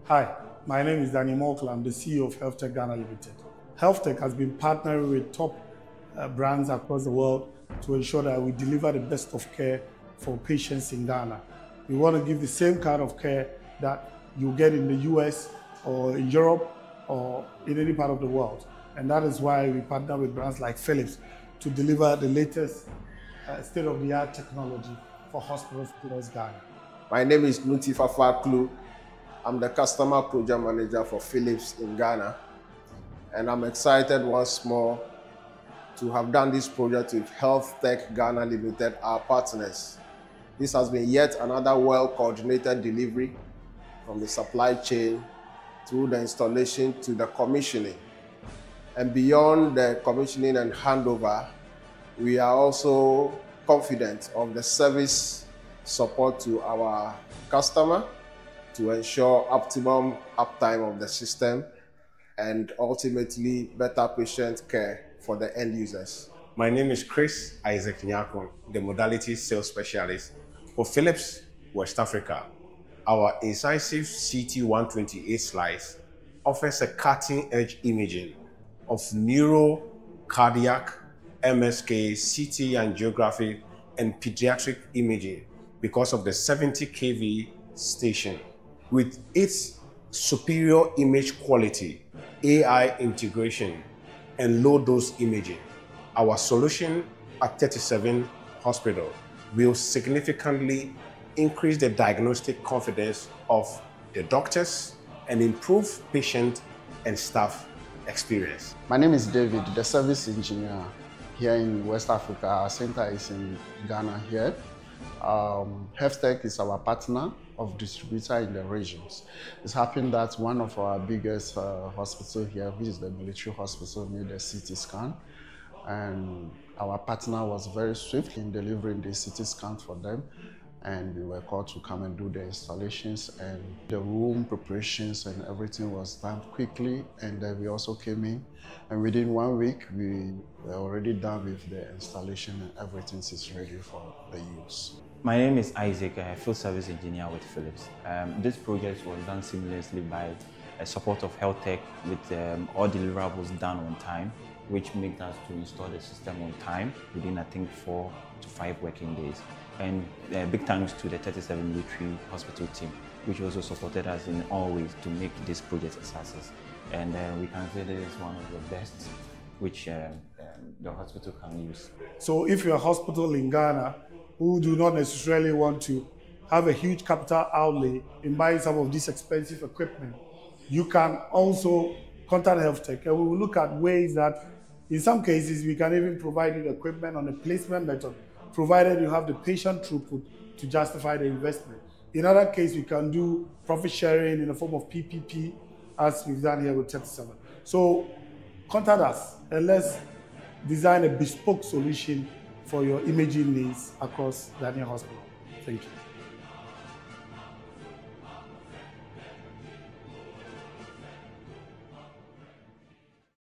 Hi, my name is Danny Morkle. I'm the CEO of HealthTech Ghana Limited. HealthTech has been partnering with top brands across the world to ensure that we deliver the best of care for patients in Ghana. We want to give the same kind of care that you get in the US or in Europe or in any part of the world. And that is why we partner with brands like Philips to deliver the latest state-of-the-art technology for hospitals across Ghana. My name is Nuti Fafaklu. I'm the customer project manager for Philips in Ghana. And I'm excited once more to have done this project with HealthTech Ghana Limited, our partners. This has been yet another well-coordinated delivery from the supply chain through the installation to the commissioning. And beyond the commissioning and handover, we are also confident of the service support to our customer to ensure optimum uptime of the system and ultimately better patient care for the end users. My name is Chris Isaac Nyakon, the modality sales specialist for Philips West Africa. Our Incisive CT 128 slice offers a cutting-edge imaging of neuro, cardiac, MSK, CT angiography, and pediatric imaging because of the 70 kV station. With its superior image quality, AI integration, and low-dose imaging, our solution at 37 Hospital will significantly increase the diagnostic confidence of the doctors and improve patient and staff experience. My name is David, the service engineer here in West Africa. Our center is in Ghana here. HealthTech is our partner of distributor in the regions. It's happened that one of our biggest hospital here, which is the military hospital, made a CT scan. And our partner was very swift in delivering the CT scan for them. And we were called to come and do the installations, and the room preparations and everything was done quickly. And then we also came in, and within 1 week, we were already done with the installation and everything is ready for the use. My name is Isaac, a field service engineer with Philips. This project was done seamlessly by support of HealthTech with all deliverables done on time, which made us to install the system on time within, I think, 4 to 5 working days. And big thanks to the 37 Military Hospital team, which also supported us in all ways to make this project a success. And we can say this is one of the best which the hospital can use. So if you're a hospital in Ghana who do not necessarily want to have a huge capital outlay in buying some of this expensive equipment, you can also contact HealthTech, and we will look at ways that in some cases we can even provide you the equipment on a placement method, provided you have the patient throughput to justify the investment. In other cases, we can do profit sharing in the form of PPP, as we've done here with 37. So contact us and let's design a bespoke solution for your imaging needs across Ghana Hospital. Thank you.